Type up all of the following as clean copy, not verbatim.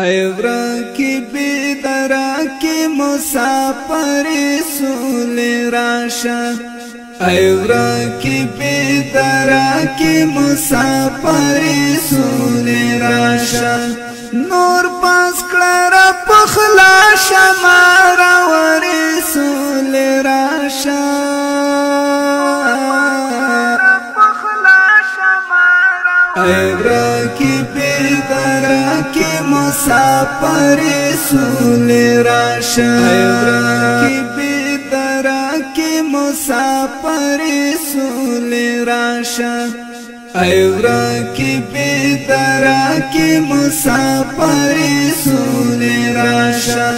ایورا کی بیدرا کی مسافر سول راشا ایورا کی بیدرا کی مسافر سول راشا نور پاس کلرا پخلا شمارا وری سول راشا ایورا کی بیدرا کی مسافر سول راشا ایورا کی بیدرا کی مسافر سول راشا ایورا کی بیدرا کی مسافر سول راشا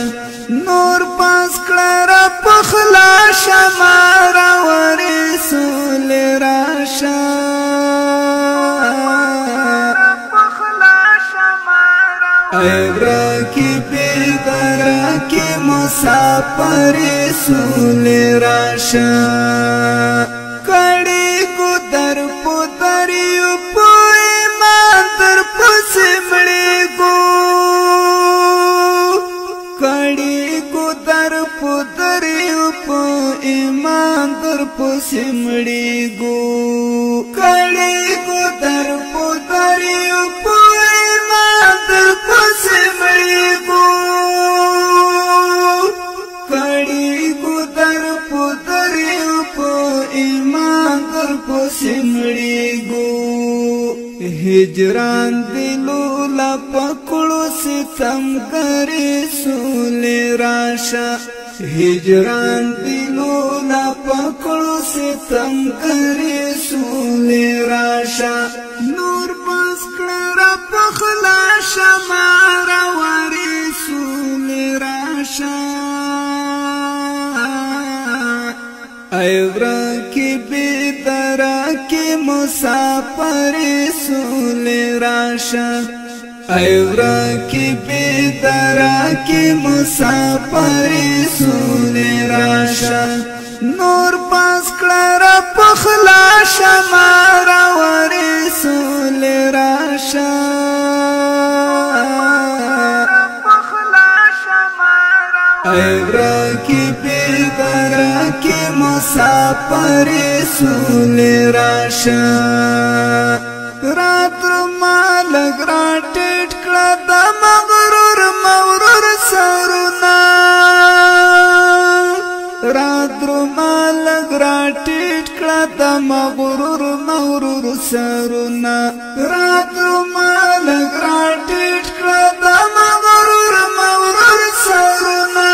نور پاس کلرا پخلا شمارا وری سول راشا ایورا کی بیدرا کی مسافر سول راشا کڑی کو در پدریو پوئی ماندر پسمڑی گو کڑی کو در پدریو پوئی ماندر پسمڑی گو کڑی کو در پدریو پوئی ماندر پسمڑی گو کڑی کو در پدریو پوئی ماندر پسمڑی گو ہجران دلو لا پکڑو ستم کرے سول راشا ہجران دلو لا پکڑو ستم کرے سول راشا نور پاس کلرا پخلا شمارا وری سول راشا ایورا کی بیدرا کی مسافر سول راشا ایورا کی بیدرا کی مسافر سول راشا نور پاس کلرا پخلا شمارا وری سول راشا ایورا کی بیدرا کی مسافر سول راشا رات مالک راٹیٹ کلا دا مغرور مورور سرونا رات مالک راٹیٹ کلا دا مغرور مورور سرونا رات مالک راٹیٹ کلا دا مغرور مورور سرونا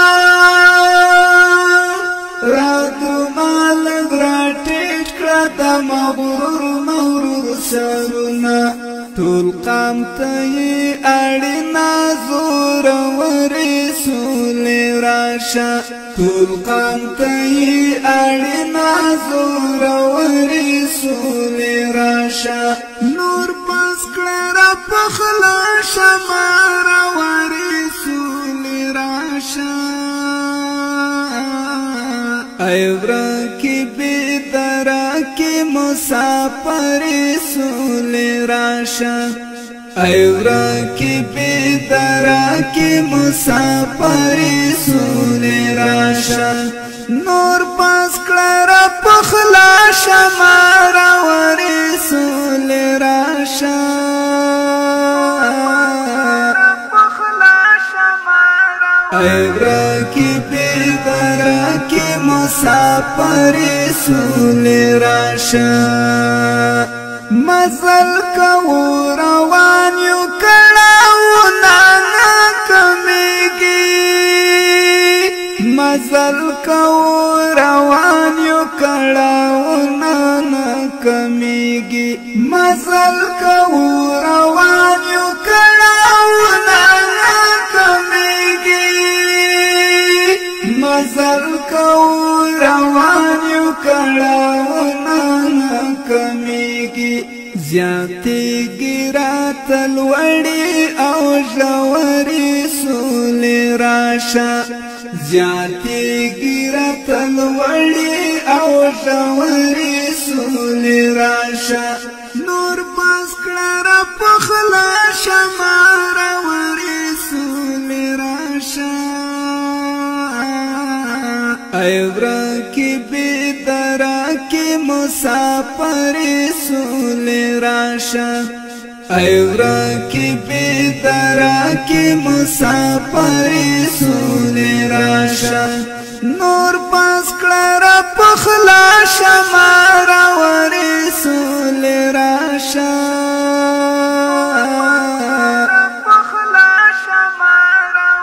رات مالک راٹیٹ کلا دا مغرور مورور سرونا ټول قام ته اړینا زور وری سول راشا ټول قام ته اړینا زور وری سول راشا نور پاس کلرا پخلا شمارا وری سول راشا ایورا کی بیدرا کی مسافر سول راشا ایورا کی بیدرا کی مسافر سول راشا نور پاس کلرا پخلا شمارا وری سول راشا ایورا کی بیدرا کی مسافر سول راشا مزل کو روان یو کڑاو نانا کمیگی مزل کو روان یو کڑاو نانا کمیگی مزل کو روان یو کڑاو نانا کمیگی مزل کو روان یو کڑاو نانا کمیگی زیاتی گرا تلوڑی او ژوری سول راشا زیاتی گرا تلوڑی او ژوری سول راشا نور پاس کلرا پخلا شمارا وری ایورا کی بیدرا کی مسافر سول راشا ایورا کی بیدرا کی مسافر سول راشا نور پاس کلرا پخلا شمارا وری سول راشا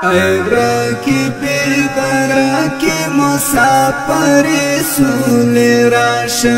ایورا کی بیدرا کی مسافر سول راشا